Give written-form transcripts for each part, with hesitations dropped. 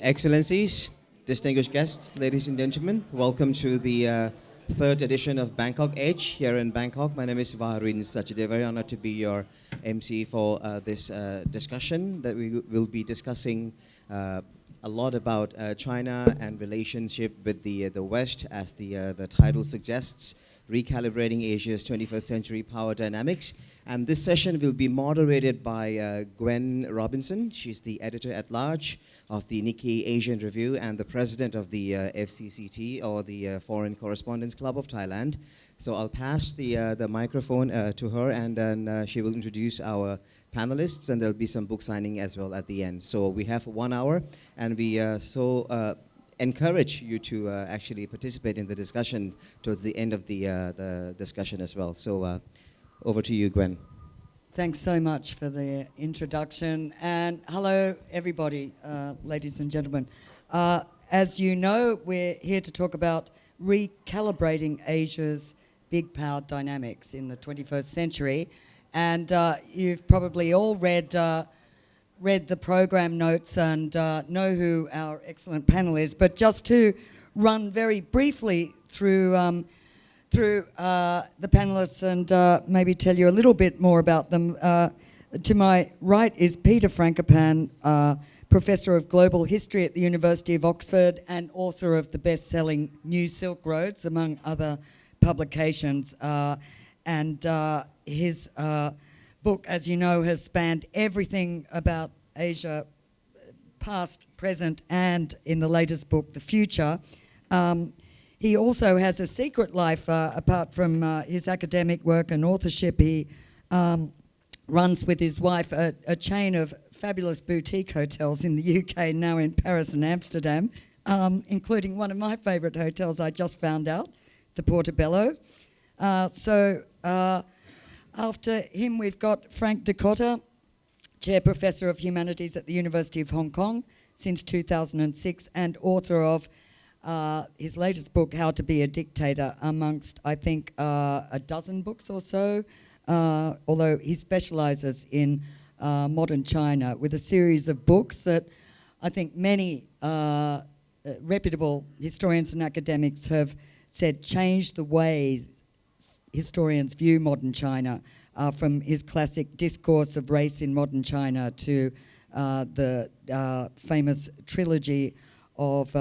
Excellencies, distinguished guests, ladies and gentlemen, welcome to the third edition of BangkokEdge here in Bangkok. My name is Vaharin Sachide. Very honored to be your MC for this discussion that we will be discussing a lot about China and relationship with the West, as the title suggests, Recalibrating Asia's 21st Century Power Dynamics. And this session will be moderated by Gwen Robinson. She's the editor-at-large of the Nikkei Asian Review and the president of the FCCT, or the Foreign Correspondents Club of Thailand. So I'll pass the microphone to her, and then she will introduce our panelists, and there'll be some book signing as well at the end. So we have 1 hour, and we encourage you to actually participate in the discussion towards the end of the discussion as well. So over to you, Gwen. Thanks so much for the introduction, and hello everybody, ladies and gentlemen. As you know, we're here to talk about recalibrating Asia's big power dynamics in the 21st century, and you've probably all read the program notes and know who our excellent panel is, but just to run very briefly through the panelists and maybe tell you a little bit more about them. To my right is Peter Frankopan, Professor of Global History at the University of Oxford and author of the best-selling New Silk Roads, among other publications. And his book, as you know, has spanned everything about Asia, past, present, and in the latest book, The Future. He also has a secret life apart from his academic work and authorship. He runs with his wife a chain of fabulous boutique hotels in the UK, now in Paris and Amsterdam, including one of my favourite hotels I just found out, the Portobello. After him, we've got Frank Dikotter, Chair Professor of Humanities at the University of Hong Kong since 2006, and author of his latest book, How to Be a Dictator, amongst, I think, a dozen books or so, although he specialises in modern China, with a series of books that I think many reputable historians and academics have said changed the way historians view modern China, from his classic Discourse of Race in Modern China to the famous trilogy of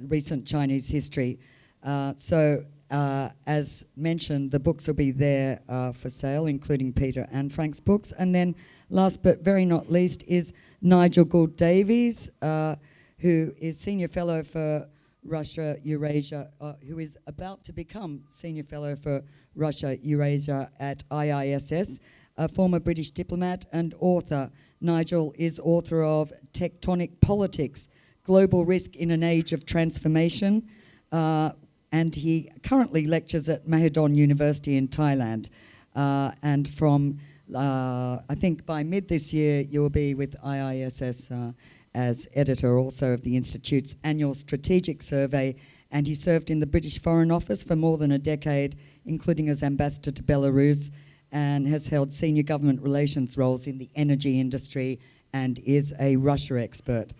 recent Chinese history. As mentioned, the books will be there for sale, including Peter and Frank's books. And then last but very not least is Nigel Gould Davies, who is Senior Fellow for Russia, Eurasia, who is about to become Senior Fellow for Russia, Eurasia at IISS, a former British diplomat and author. Nigel is author of Tectonic Politics, Global Risk in an Age of Transformation, and he currently lectures at Mahidol University in Thailand. And from, I think by mid this year, you'll be with IISS as editor also of the Institute's annual strategic survey, and he served in the British Foreign Office for more than a decade, including as ambassador to Belarus, and has held senior government relations roles in the energy industry and is a Russia expert.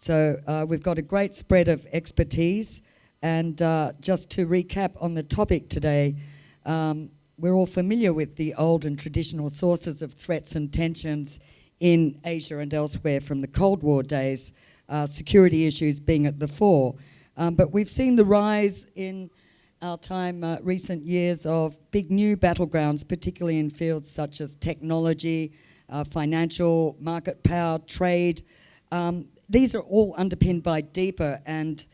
So we've got a great spread of expertise, and just to recap on the topic today, we're all familiar with the old and traditional sources of threats and tensions in Asia and elsewhere from the Cold War days, security issues being at the fore. But we've seen the rise in our time, recent years, of big new battlegrounds, particularly in fields such as technology, financial, market power, trade. These are all underpinned by deeper and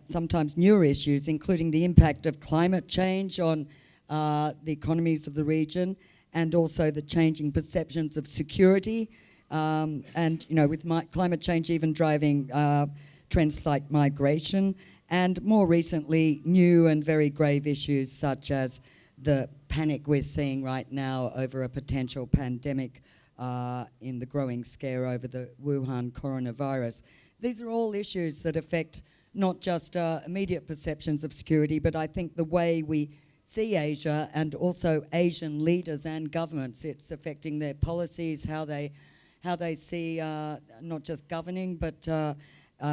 sometimes newer issues, including the impact of climate change on the economies of the region, and also the changing perceptions of security, and with climate change even driving trends like migration, and more recently new and very grave issues such as the panic we're seeing right now over a potential pandemic in the growing scare over the Wuhan coronavirus. These are all issues that affect not just immediate perceptions of security, but I think the way we see Asia and also Asian leaders and governments. It's affecting their policies, how they see not just governing, but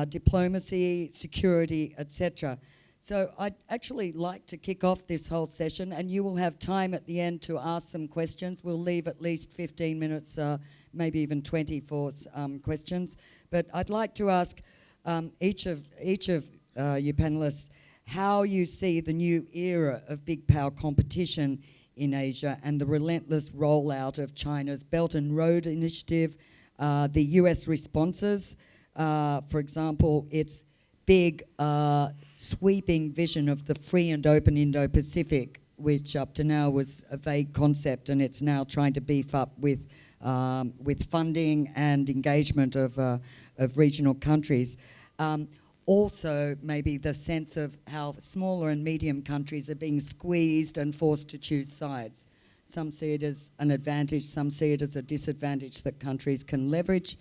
diplomacy, security, etc. So I'd actually like to kick off this whole session, and you will have time at the end to ask some questions. We'll leave at least 15 minutes, maybe even 20 for questions. But I'd like to ask each of you panelists how you see the new era of big power competition in Asia and the relentless rollout of China's Belt and Road Initiative, the US responses, for example, its big sweeping vision of the free and open Indo-Pacific, which up to now was a vague concept, and it's now trying to beef up with funding and engagement of regional countries. Also, maybe the sense of how smaller and medium countries are being squeezed and forced to choose sides. Some see it as an advantage, some see it as a disadvantage that countries can leverage.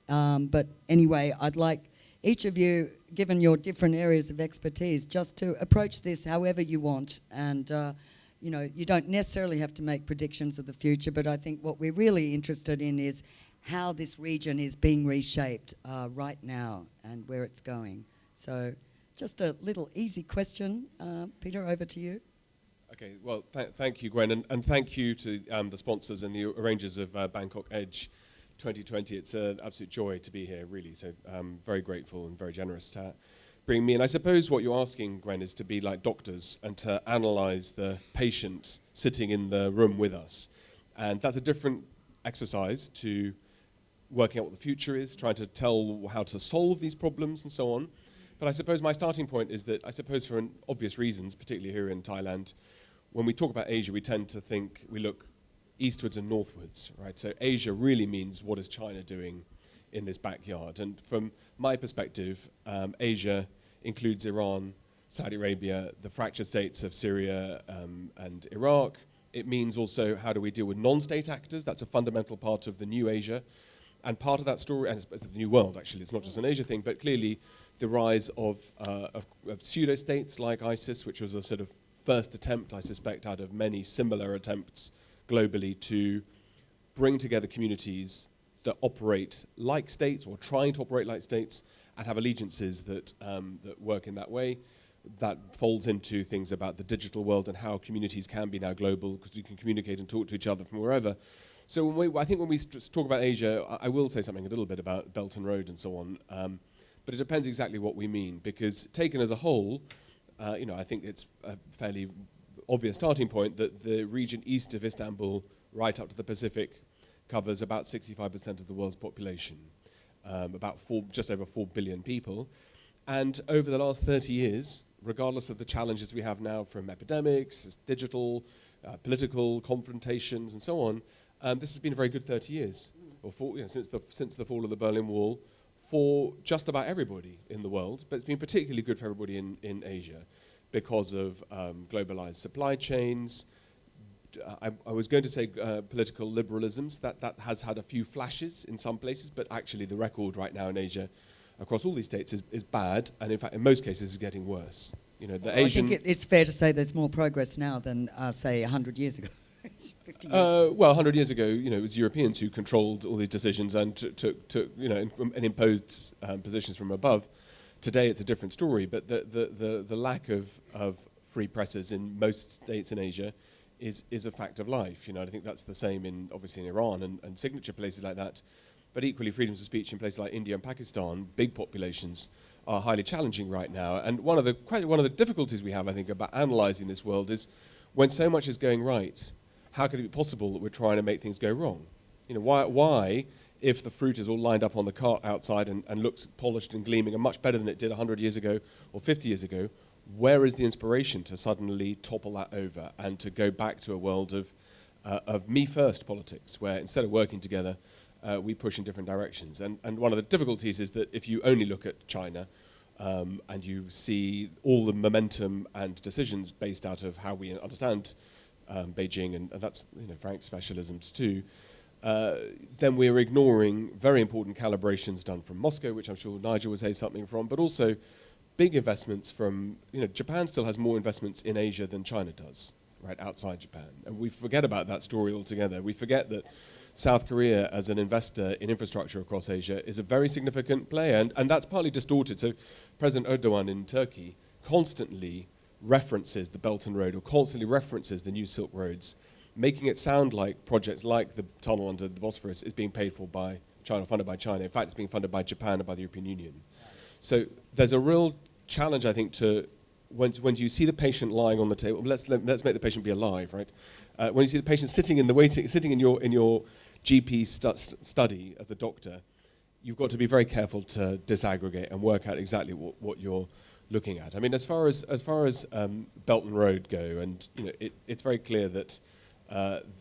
But anyway, I'd like each of you, given your different areas of expertise, just to approach this however you want. And you don't necessarily have to make predictions of the future, but I think what we're really interested in is how this region is being reshaped right now and where it's going. So just a little easy question. Peter, over to you. Okay, well, thank you, Gwen, and thank you to the sponsors and the arrangers of BangkokEdge 2020. It's an absolute joy to be here, really, so I'm very grateful and very generous to bring me in. I suppose what you're asking, Gwen, is to be like doctors and to analyse the patient sitting in the room with us. And that's a different exercise to working out what the future is, trying to tell how to solve these problems and so on. But I suppose my starting point is that, I suppose for obvious reasons, particularly here in Thailand, when we talk about Asia, we tend to think, we look eastwards and northwards, right? So Asia really means what is China doing in this backyard? And from my perspective, Asia includes Iran, Saudi Arabia, the fractured states of Syria and Iraq. It means also how do we deal with non-state actors? That's a fundamental part of the new Asia. And part of that story, and it's the new world actually, it's not just an Asia thing, but clearly the rise of pseudo-states like ISIS, which was a sort of first attempt, I suspect, out of many similar attempts globally to bring together communities that operate like states or trying to operate like states and have allegiances that work in that way. That folds into things about the digital world and how communities can be now global because you can communicate and talk to each other from wherever. So I think when we talk about Asia, I will say something a little bit about Belt and Road and so on, but it depends exactly what we mean, because taken as a whole, I think it's a fairly obvious starting point that the region east of Istanbul, right up to the Pacific, covers about 65% of the world's population, just over 4 billion people. And over the last 30 years, regardless of the challenges we have now from epidemics, digital, political confrontations and so on, this has been a very good 30 years, since the fall of the Berlin Wall, for just about everybody in the world, but it's been particularly good for everybody in Asia because of globalized supply chains. I was going to say political liberalisms. That has had a few flashes in some places, but actually the record right now in Asia across all these states is bad, and in fact in most cases is getting worse. I think it's fair to say there's more progress now than, say, 100 years ago. 50 years. Well, 100 years ago, it was Europeans who controlled all these decisions and took and imposed positions from above. Today, it's a different story. But the lack of free presses in most states in Asia is a fact of life. I think that's the same obviously in Iran and signature places like that. But equally, freedoms of speech in places like India and Pakistan, big populations, are highly challenging right now. And one of the difficulties we have, I think, about analysing this world is when so much is going right, how could it be possible that we're trying to make things go wrong? Why, if the fruit is all lined up on the cart outside and looks polished and gleaming and much better than it did 100 years ago or 50 years ago, where is the inspiration to suddenly topple that over and to go back to a world of me-first politics, where instead of working together, we push in different directions? And one of the difficulties is that if you only look at China and you see all the momentum and decisions based out of how we understand Beijing, and that's Frank's specialisms too, then we're ignoring very important calibrations done from Moscow, which I'm sure Nigel would say something from, but also big investments from, Japan still has more investments in Asia than China does, right, outside Japan. And we forget about that story altogether. We forget that South Korea as an investor in infrastructure across Asia is a very significant player, and that's partly distorted. So President Erdogan in Turkey constantly references the Belt and Road, or constantly references the new Silk Roads, making it sound like projects like the tunnel under the Bosphorus is being paid for by China, funded by China. In fact, it's being funded by Japan and by the European Union. So there's a real challenge, I think, to when you see the patient lying on the table. Let's make the patient be alive, right? When you see the patient sitting in your GP study as the doctor, you've got to be very careful to disaggregate and work out exactly what you're looking at. I mean, as far as Belt and Road go, and it's very clear that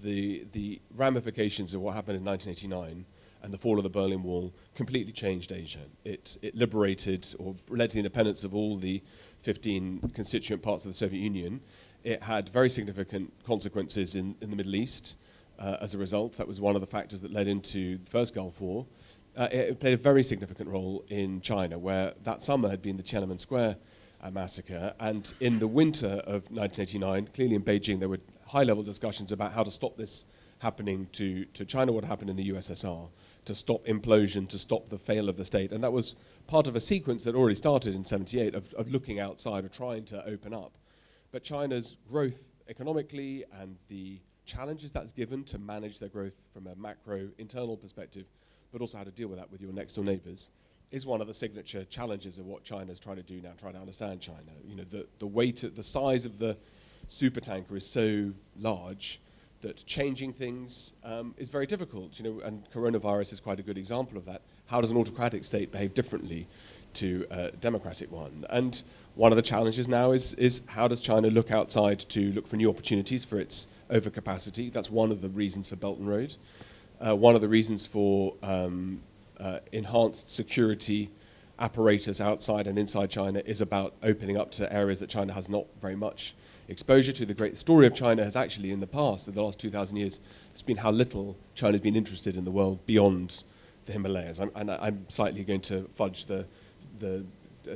the ramifications of what happened in 1989 and the fall of the Berlin Wall completely changed Asia. It liberated or led to the independence of all the 15 constituent parts of the Soviet Union. It had very significant consequences in the Middle East as a result. That was one of the factors that led into the first Gulf War. It played a very significant role in China, where that summer had been the Tiananmen Square massacre. And in the winter of 1989, clearly in Beijing, there were high-level discussions about how to stop this happening to China, what happened in the USSR, to stop implosion, to stop the fail of the state. And that was part of a sequence that already started in 78 of looking outside, of trying to open up. But China's growth economically and the challenges that's given to manage their growth from a macro internal perspective, but also how to deal with that with your next door neighbors, is one of the signature challenges of what China's trying to do now, trying to understand China. The weight, the size of the supertanker is so large that changing things is very difficult. And coronavirus is quite a good example of that. How does an autocratic state behave differently to a democratic one? And one of the challenges now is how does China look outside to look for new opportunities for its overcapacity? That's one of the reasons for Belt and Road. One of the reasons for enhanced security apparatus outside and inside China is about opening up to areas that China has not very much exposure to. The great story of China has actually, in the past, in the last 2,000 years, has been how little China's been interested in the world beyond the Himalayas. I'm slightly going to fudge the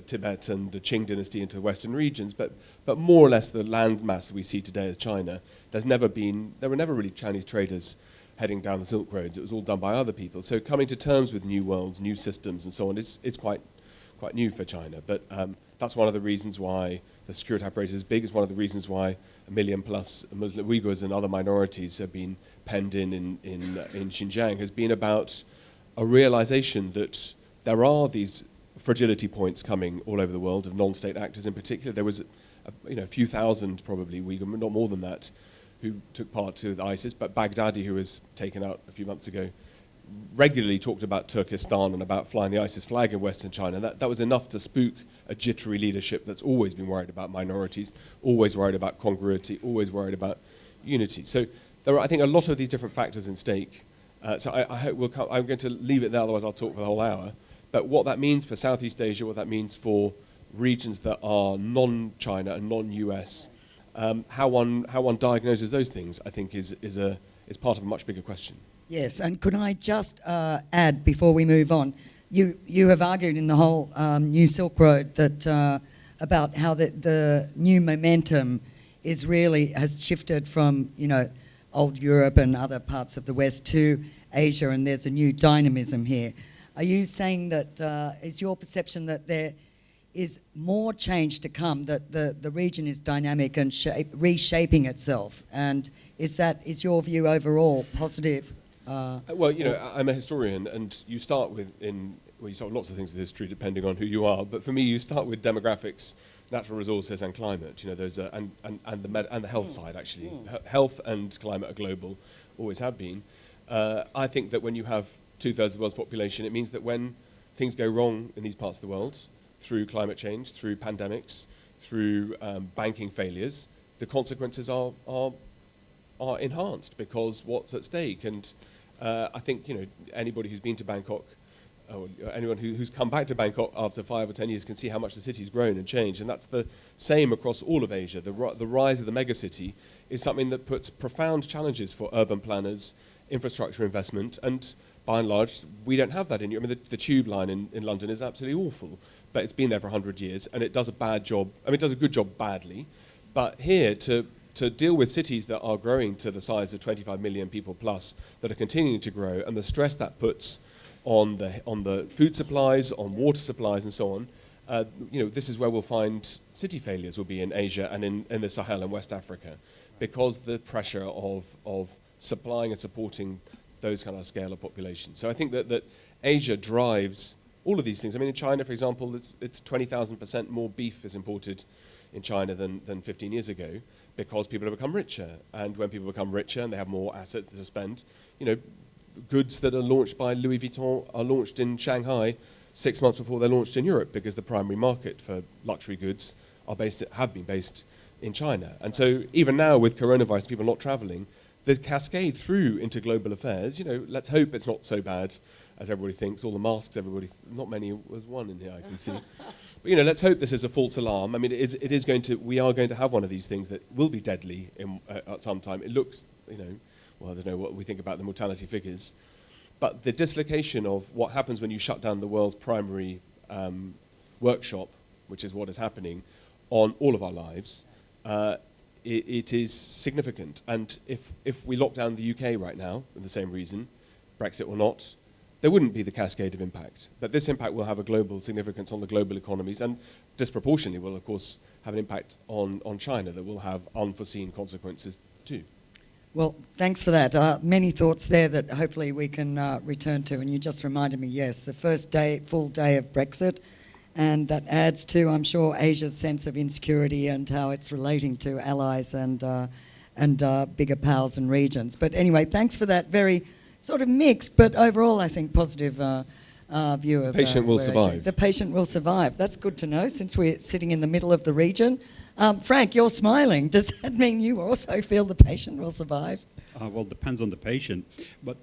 Tibet and the Qing dynasty into Western regions, but more or less the landmass we see today as China, there were never really Chinese traders heading down the Silk Roads. It was all done by other people. So coming to terms with new worlds, new systems, and so on, it's quite new for China. But that's one of the reasons why the security apparatus is big. It's one of the reasons why 1 million plus Muslim Uyghurs and other minorities have been penned in Xinjiang, has been about a realization that there are these fragility points coming all over the world of non-state actors in particular. There was a few thousand probably Uyghur, not more than that, who took part with ISIS, but Baghdadi, who was taken out a few months ago, regularly talked about Turkestan and about flying the ISIS flag in Western China. That was enough to spook a jittery leadership that's always been worried about minorities, always worried about congruity, always worried about unity. So there are, I think, a lot of these different factors in stake. So I hope I'm going to leave it there, otherwise I'll talk for the whole hour. But what that means for Southeast Asia, what that means for regions that are non-China and non-US, how one diagnoses those things, I think, is part of a much bigger question. Yes, and could I just add before we move on, you have argued in the whole New Silk Road that about how the new momentum has shifted from old Europe and other parts of the West to Asia, and there's a new dynamism here. Are you saying that is your perception that there is more change to come, that the region is dynamic and reshaping itself, and is your view overall positive? Well, I'm a historian, and you start with lots of things in history depending on who you are. But for me, you start with demographics, natural resources, and climate. Those are, and the health side actually. Health and climate are global, always have been. I think that when you have 2/3 of the world's population, it means that when things go wrong in these parts of the world, through climate change, through pandemics, through banking failures, the consequences are enhanced because what's at stake. And I think anybody who's been to Bangkok, or anyone who's come back to Bangkok after 5 or 10 years can see how much the city's grown and changed. And that's the same across all of Asia. The rise of the megacity is something that puts profound challenges for urban planners, infrastructure investment, and by and large, we don't have that in Europe. I mean, the tube line in London is absolutely awful, but it's been there for 100 years, and it does a bad job. I mean, it does a good job badly, but here, to to deal with cities that are growing to the size of 25 million people plus, that are continuing to grow, and the stress that puts on the food supplies, on water supplies, and so on, this is where we'll find city failures will be in Asia and in the Sahel and West Africa, because the pressure of supplying and supporting those kind of scale of population. So I think that Asia drives all of these things. I mean, in China, for example, it's 20,000% more beef is imported in China than 15 years ago, because people have become richer. And when people become richer and they have more assets to spend, goods that are launched by Louis Vuitton are launched in Shanghai 6 months before they're launched in Europe, because the primary market for luxury goods have been based in China. And so even now with coronavirus, people not traveling, the cascade through into global affairs, let's hope it's not so bad as everybody thinks. All the masks, not many, was one in here I can see. But let's hope this is a false alarm. I mean, we are going to have one of these things that will be deadly at some time. It looks, well, I don't know what we think about the mortality figures, but the dislocation of what happens when you shut down the world's primary workshop, which is what is happening on all of our lives, it is significant. And if we lock down the UK right now, for the same reason, Brexit or not, there wouldn't be the cascade of impact. But this impact will have a global significance on the global economies, and disproportionately will, of course, have an impact on China that will have unforeseen consequences too. Well, thanks for that. Many thoughts there that hopefully we can return to. And you just reminded me, yes, the first full day of Brexit, and that adds to, I'm sure, Asia's sense of insecurity and how it's relating to allies and bigger powers and regions. But anyway, thanks for that very sort of mixed, but overall, I think, positive view of... The patient will survive. The patient will survive. That's good to know, since we're sitting in the middle of the region. Frank, you're smiling. Does that mean you also feel the patient will survive? Well, depends on the patient. But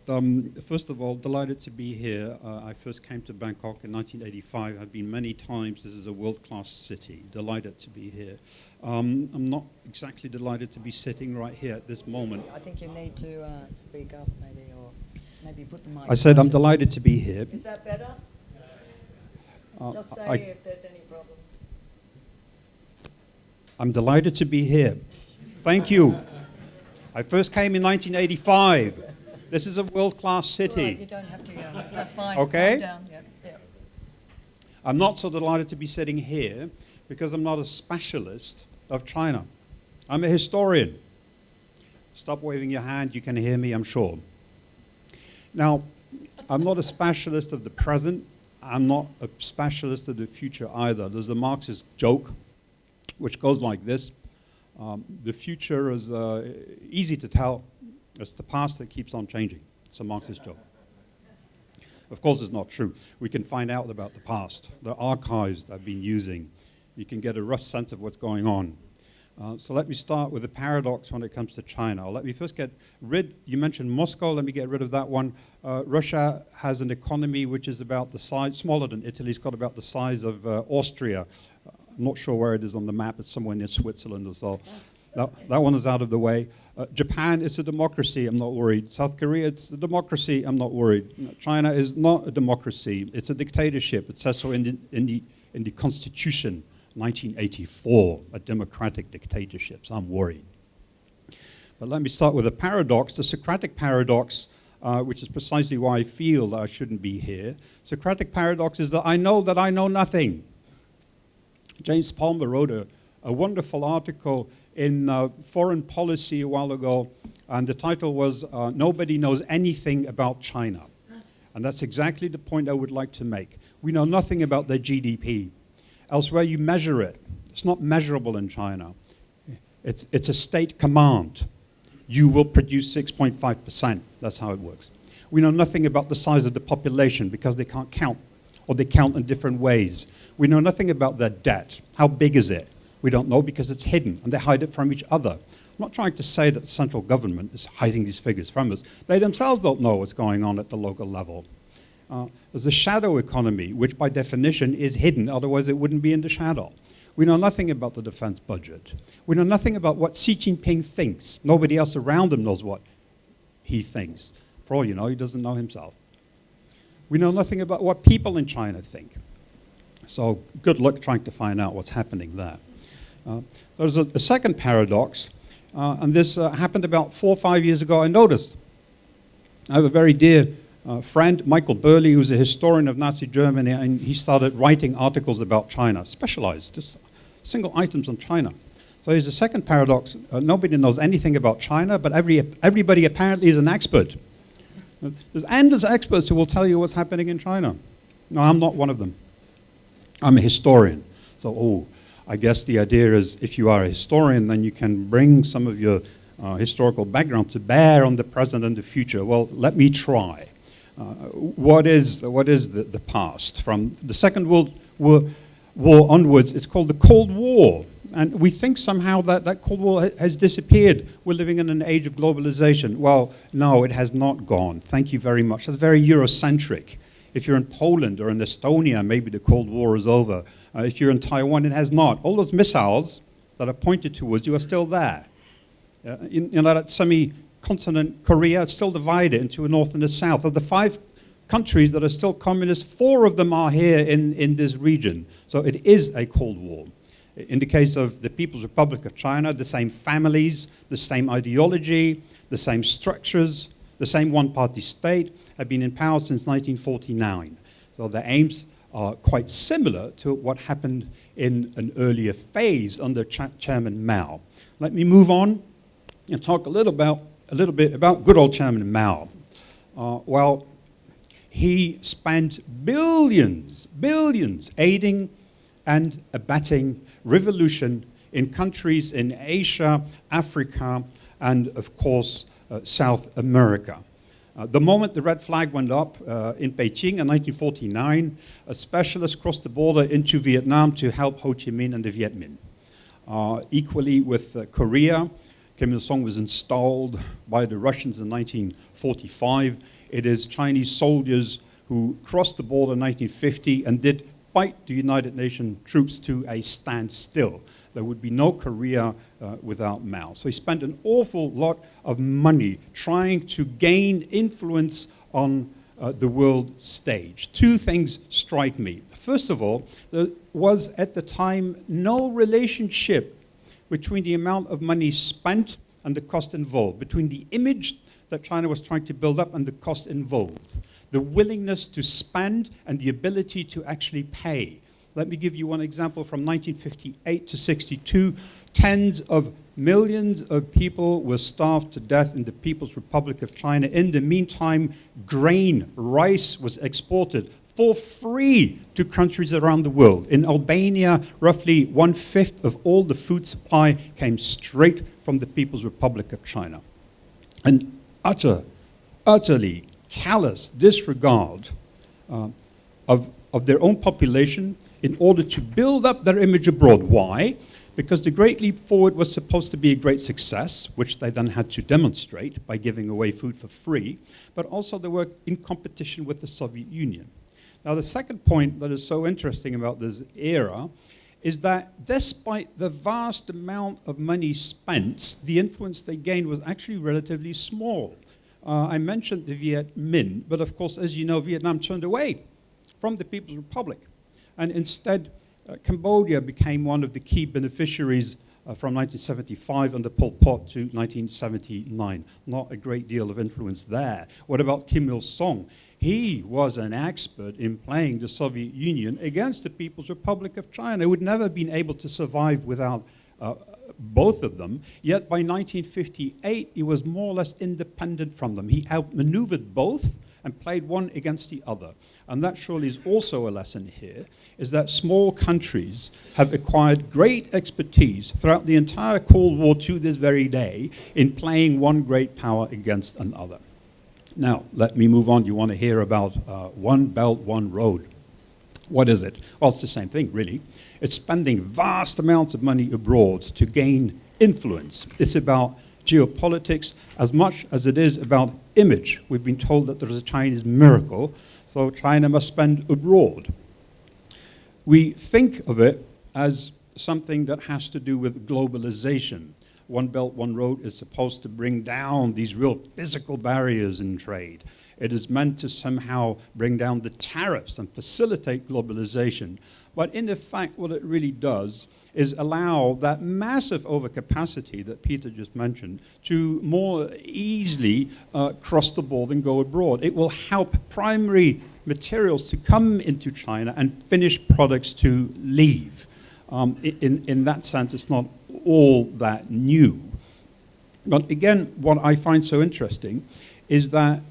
first of all, delighted to be here. I first came to Bangkok in 1985. I've been many times. This is a world-class city. Delighted to be here. I'm not exactly delighted to be sitting right here at this moment. I think you need to speak up, maybe, or maybe put the mic... I said I'm delighted to be here. Is that better? Just say if there's any problems. I'm delighted to be here. Thank you. I first came in 1985. This is a world-class city. Right, you don't have to yell. So fine. Okay. Calm down. Yeah. I'm not so delighted to be sitting here because I'm not a specialist of China. I'm a historian. Stop waving your hand. You can hear me, I'm sure. Now, I'm not a specialist of the present. I'm not a specialist of the future either. There's a Marxist joke which goes like this. The future is easy to tell. It's the past that keeps on changing. It's a Marxist joke. Of course, it's not true. We can find out about the past, the archives I've been using. You can get a rough sense of what's going on. So let me start with the paradox when it comes to China. Let me first get rid, you mentioned Moscow, let me get rid of that one. Russia has an economy which is about the size, smaller than Italy. It's got about the size of Austria. I'm not sure where it is on the map. It's somewhere near Switzerland or so. That one is out of the way. Japan is a democracy. I'm not worried. South Korea, it's a democracy. I'm not worried. China is not a democracy. It's a dictatorship. It says so in the Constitution, 1984, a democratic dictatorship. So I'm worried. But let me start with a paradox, the Socratic paradox, which is precisely why I feel that I shouldn't be here. Socratic paradox is that I know nothing. James Palmer wrote a wonderful article in Foreign Policy a while ago, and the title was Nobody Knows Anything About China. And that's exactly the point I would like to make. We know nothing about their GDP. Elsewhere you measure it. It's not measurable in China. It's a state command. You will produce 6.5%. That's how it works. We know nothing about the size of the population because they can't count, or they count in different ways. We know nothing about their debt. How big is it? We don't know because it's hidden, and they hide it from each other. I'm not trying to say that the central government is hiding these figures from us. They themselves don't know what's going on at the local level. There's a shadow economy, which by definition is hidden, otherwise it wouldn't be in the shadow. We know nothing about the defense budget. We know nothing about what Xi Jinping thinks. Nobody else around him knows what he thinks. For all you know, he doesn't know himself. We know nothing about what people in China think. So good luck trying to find out what's happening there. There's a second paradox, And this happened about 4 or 5 years ago, I noticed. I have a very dear friend, Michael Burley, who's a historian of Nazi Germany, and he started writing articles about China, specialized, just single items on China. So here's the second paradox. Nobody knows anything about China, but everybody apparently is an expert. There's endless experts who will tell you what's happening in China. No, I'm not one of them. I'm a historian. So, I guess the idea is if you are a historian, then you can bring some of your historical background to bear on the present and the future. Well, let me try. What is the past? From the Second World War onwards, it's called the Cold War. And we think somehow that Cold War has disappeared. We're living in an age of globalization. Well, no, it has not gone. Thank you very much. That's very Eurocentric. If you're in Poland or in Estonia, maybe the Cold War is over. If you're in Taiwan, it has not. All those missiles that are pointed towards you are still there. That semi-continent Korea, it's still divided into a north and a south. Of the 5 countries that are still communist, 4 of them are here in this region. So it is a Cold War. In the case of the People's Republic of China, the same families, the same ideology, the same structures, the same one-party state have been in power since 1949. So the aims are quite similar to what happened in an earlier phase under Chairman Mao. Let me move on and talk a little bit about good old Chairman Mao. Well, he spent billions aiding and abetting revolution in countries in Asia, Africa, and of course, South America. The moment the red flag went up in Beijing in 1949, a specialist crossed the border into Vietnam to help Ho Chi Minh and the Viet Minh. Equally with Korea, Kim Il-sung was installed by the Russians in 1945. It is Chinese soldiers who crossed the border in 1950 and did fight the United Nations troops to a standstill. There would be no Korea without Mao. So he spent an awful lot of money trying to gain influence on the world stage. 2 things strike me. First of all, there was at the time no relationship between the amount of money spent and the cost involved, between the image that China was trying to build up and the cost involved. The willingness to spend and the ability to actually pay. Let me give you one example from 1958 to 62. Tens of millions of people were starved to death in the People's Republic of China. In the meantime, grain, rice was exported for free to countries around the world. In Albania, roughly 1/5 of all the food supply came straight from the People's Republic of China. An utterly callous disregard of their own population in order to build up their image abroad. Why? Because the Great Leap Forward was supposed to be a great success, which they then had to demonstrate by giving away food for free, but also they were in competition with the Soviet Union. Now, the second point that is so interesting about this era is that despite the vast amount of money spent, the influence they gained was actually relatively small. I mentioned the Viet Minh, but of course, as you know, Vietnam turned away from the People's Republic. And instead, Cambodia became one of the key beneficiaries from 1975 under Pol Pot to 1979. Not a great deal of influence there. What about Kim Il-sung? He was an expert in playing the Soviet Union against the People's Republic of China. He would never have been able to survive without both of them. Yet by 1958, he was more or less independent from them. He outmaneuvered both and played one against the other. And that surely is also a lesson here, is that small countries have acquired great expertise throughout the entire Cold War to this very day in playing one great power against another. Now, let me move on. You want to hear about One Belt, One Road. What is it? Well, it's the same thing, really. It's spending vast amounts of money abroad to gain influence. It's about geopolitics as much as it is about image. We've been told that there is a Chinese miracle, so China must spend abroad. We think of it as something that has to do with globalization. One Belt, One Road is supposed to bring down these real physical barriers in trade. It is meant to somehow bring down the tariffs and facilitate globalization. But in effect, what it really does is allow that massive overcapacity that Peter just mentioned to more easily cross the border and go abroad. It will help primary materials to come into China and finished products to leave. In that sense, it's not all that new. But again, what I find so interesting is that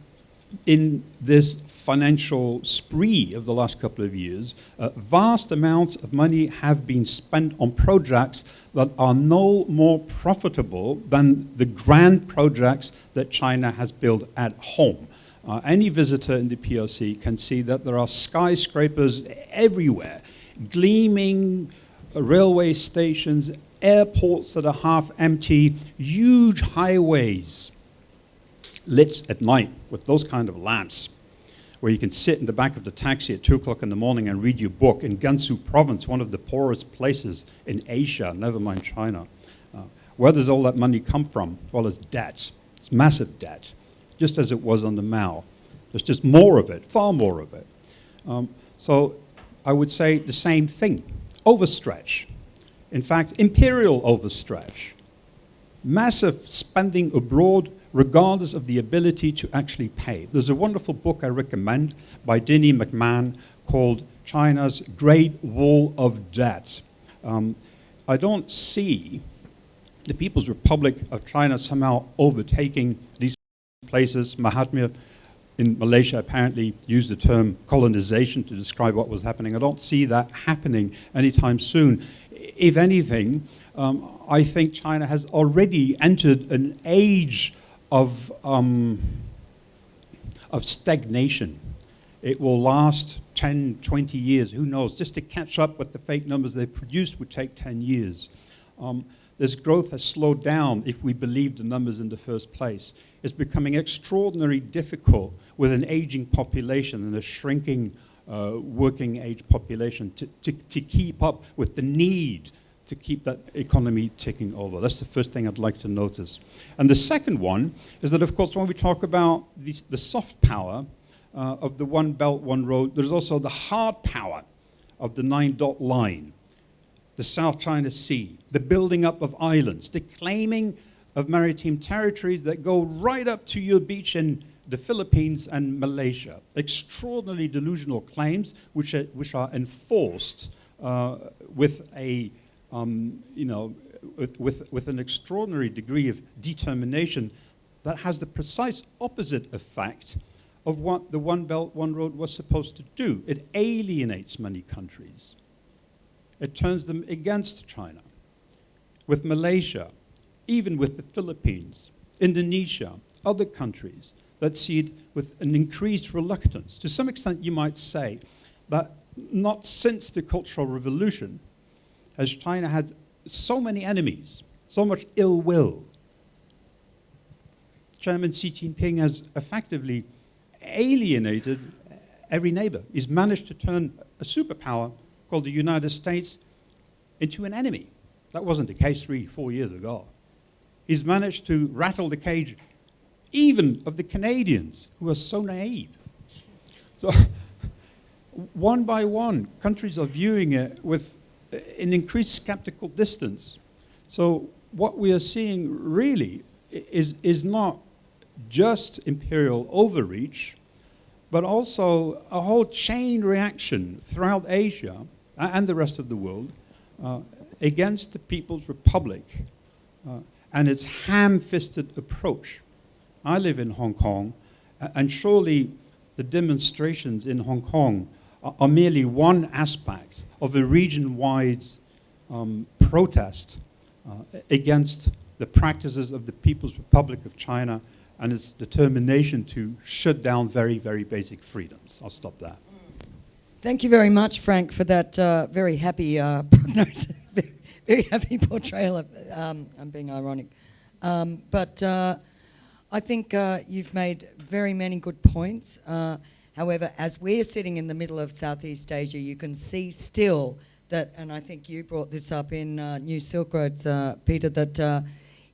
in this financial spree of the last couple of years, vast amounts of money have been spent on projects that are no more profitable than the grand projects that China has built at home. Any visitor in the PRC can see that there are skyscrapers everywhere, gleaming railway stations, airports that are half empty, huge highways lit at night with those kind of lamps, where you can sit in the back of the taxi at 2 o'clock in the morning and read your book in Gansu province, one of the poorest places in Asia, never mind China. Where does all that money come from? Well, it's debt. It's massive debt, just as it was on the Mao. There's just more of it, far more of it. So I would say the same thing. Overstretch. In fact, imperial overstretch. Massive spending abroad regardless of the ability to actually pay. There's a wonderful book I recommend by Denny McMahon called China's Great Wall of Debt. I don't see the People's Republic of China somehow overtaking these places. Mahatma in Malaysia apparently used the term colonization to describe what was happening. I don't see that happening anytime soon. If anything, I think China has already entered an age of stagnation. It will last 10, 20 years, who knows? Just to catch up with the fake numbers they produced would take 10 years. This growth has slowed down if we believe the numbers in the first place. It's becoming extraordinarily difficult with an aging population and a shrinking working age population to keep up with the need to keep that economy ticking over. That's the first thing I'd like to notice. And the second one is that, of course, when we talk about the soft power of the One Belt, One Road, there's also the hard power of the 9-dot line, the South China Sea, the building up of islands, the claiming of maritime territories that go right up to your beach in the Philippines and Malaysia. Extraordinarily delusional claims which are enforced with a with an extraordinary degree of determination that has the precise opposite effect of what the One Belt, One Road was supposed to do. It alienates many countries. It turns them against China. With Malaysia, even with the Philippines, Indonesia, other countries that see it with an increased reluctance. To some extent, you might say that not since the Cultural Revolution has China had so many enemies, so much ill will. Chairman Xi Jinping has effectively alienated every neighbor. He's managed to turn a superpower called the United States into an enemy. That wasn't the case 3-4 years ago. He's managed to rattle the cage even of the Canadians, who are so naive. So one by one, countries are viewing it with an increased skeptical distance. So what we are seeing really is not just imperial overreach, but also a whole chain reaction throughout Asia and the rest of the world against the People's Republic and its ham-fisted approach. I live in Hong Kong, and surely the demonstrations in Hong Kong are merely one aspect of a region-wide protest against the practices of the People's Republic of China and its determination to shut down very, very basic freedoms. I'll stop there. Thank you very much, Frank, for that very happy prognosis, very happy portrayal of, I'm being ironic. But I think you've made very many good points. However, as we're sitting in the middle of Southeast Asia, you can see still that, and I think you brought this up in New Silk Roads, Peter, that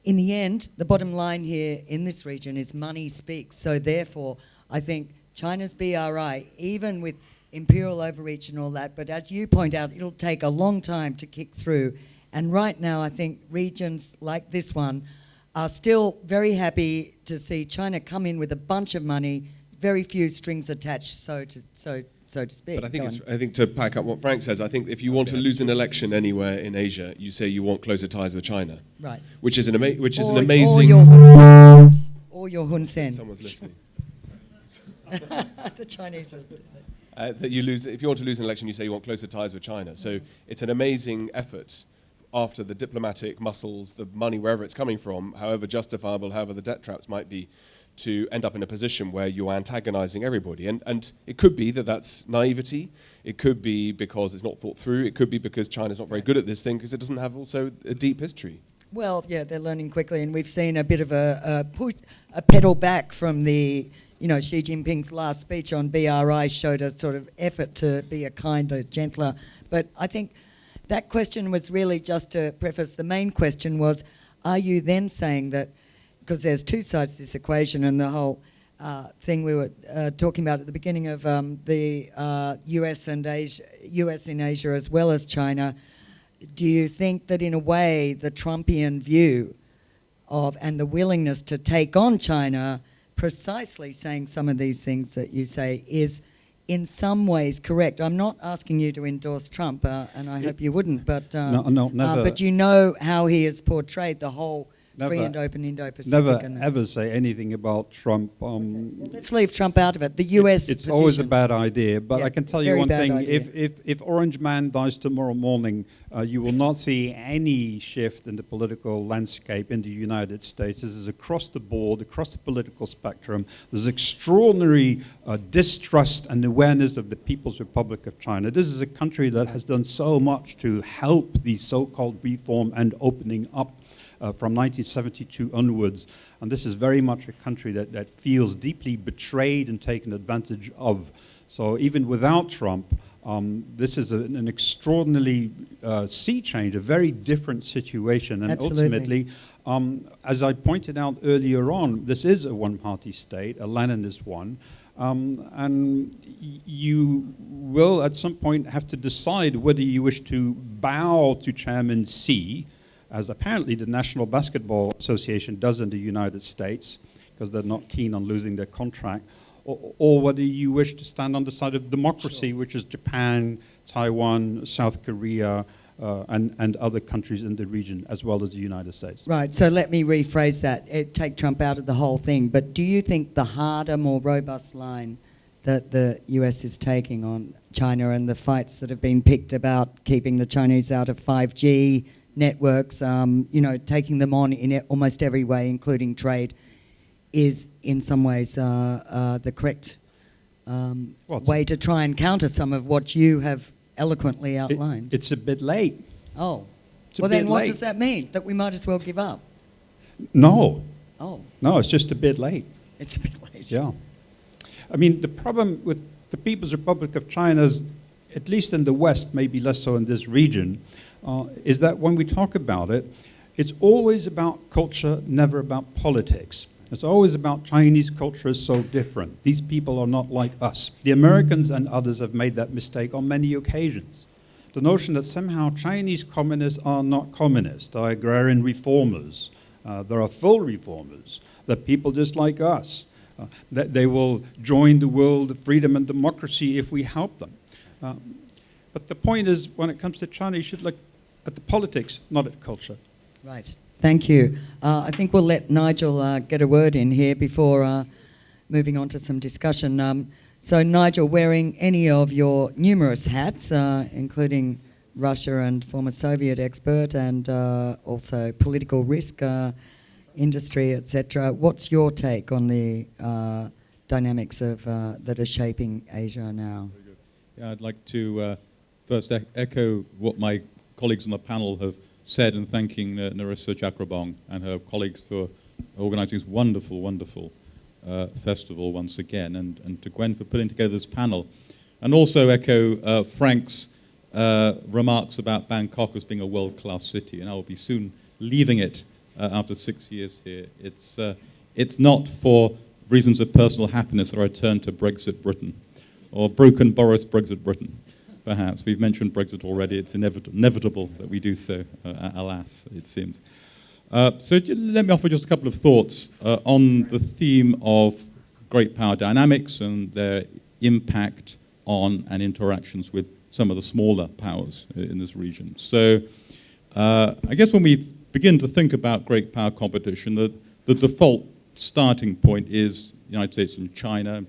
in the end, the bottom line here in this region is money speaks. So therefore, I think China's BRI, even with imperial overreach and all that, but as you point out, it'll take a long time to kick through. And right now, I think regions like this one are still very happy to see China come in with a bunch of money, very few strings attached, so to speak. But I think to back up what Frank says, I think if you want to lose an election anywhere in Asia, you say you want closer ties with China, right? Which is an amazing. Or your Hun Sen. Someone's listening. The Chinese are. That you lose if you want to lose an election, you say you want closer ties with China. So it's an amazing effort. After the diplomatic muscles, the money, wherever it's coming from, however justifiable, however the debt traps might be, to end up in a position where you're antagonizing everybody. And it could be that that's naivety. It could be because it's not thought through. It could be because China's not very good at this thing because it doesn't have also a deep history. Well, yeah, they're learning quickly, and we've seen a bit of a push, a pedal back from the, Xi Jinping's last speech on BRI showed a sort of effort to be a kinder, gentler. But I think that question was really, just to preface, the main question was, are you then saying that, because there's two sides to this equation, and the whole thing we were talking about at the beginning of the US and Asia, US in Asia as well as China, do you think that in a way the Trumpian view of and the willingness to take on China, precisely saying some of these things that you say, is in some ways correct? I'm not asking you to endorse Trump, and I hope you wouldn't, but no, never. But you know how he has portrayed the whole free and open Indo-Pacific. Never ever say anything about Trump. Let's leave Trump out of it. The US It's position. always a bad idea, but Yeah, I can tell you very one bad thing. idea. If Orange Man dies tomorrow morning, you will not see any shift in the political landscape in the United States. This is across the board, across the political spectrum. There's extraordinary distrust and awareness of the People's Republic of China. This is a country that has done so much to help the so-called reform and opening up from 1972 onwards. And this is very much a country that feels deeply betrayed and taken advantage of. So even without Trump, this is an extraordinarily sea change, a very different situation. And Absolutely. ultimately, as I pointed out earlier on, this is a one-party state, a Leninist one. And you will at some point have to decide whether you wish to bow to Chairman Xi, as apparently the National Basketball Association does in the United States, because they're not keen on losing their contract, or whether you wish to stand on the side of democracy, Sure. which is Japan, Taiwan, South Korea, and other countries in the region, as well as the United States. Right, so let me rephrase that. Take Trump out of the whole thing. But do you think the harder, more robust line that the US is taking on China and the fights that have been picked about keeping the Chinese out of 5G networks, taking them on in almost every way, including trade, is in some ways the correct way to try and counter some of what you have eloquently outlined? It's a bit late. Oh. It's a Well, then bit what late. does that mean? That we might as well give up? No. Oh, No, it's just a bit late. it's a bit late. Yeah. I mean, the problem with the People's Republic of China, is, at least in the West, maybe less so in this region, is that when we talk about it, it's always about culture, never about politics. It's always about Chinese culture is so different. These people are not like us. The Americans and others have made that mistake on many occasions. The notion that somehow Chinese communists are not communists, they're agrarian reformers, there are full reformers, they're people just like us, that they will join the world of freedom and democracy if we help them. But the point is, when it comes to China, you should look at the politics, not at culture. Right. Thank you. I think we'll let Nigel get a word in here before moving on to some discussion. So Nigel, wearing any of your numerous hats, including Russia and former Soviet expert and also political risk, industry, etc., what's your take on the dynamics of that are shaping Asia now? Yeah, I'd like to first echo what my colleagues on the panel have said in thanking Narissa Chakrabong and her colleagues for organising this wonderful, wonderful festival once again, and to Gwen for putting together this panel. And also echo Frank's remarks about Bangkok as being a world-class city, and I will be soon leaving it after 6 years here. It's not for reasons of personal happiness that I turn to Brexit Britain, or broken Boris Brexit Britain, perhaps. We've mentioned Brexit already. It's inevitable that we do so, alas, it seems. So let me offer just a couple of thoughts on the theme of great power dynamics and their impact on and interactions with some of the smaller powers in this region. So I guess when we begin to think about great power competition, the default starting point is the United States and China.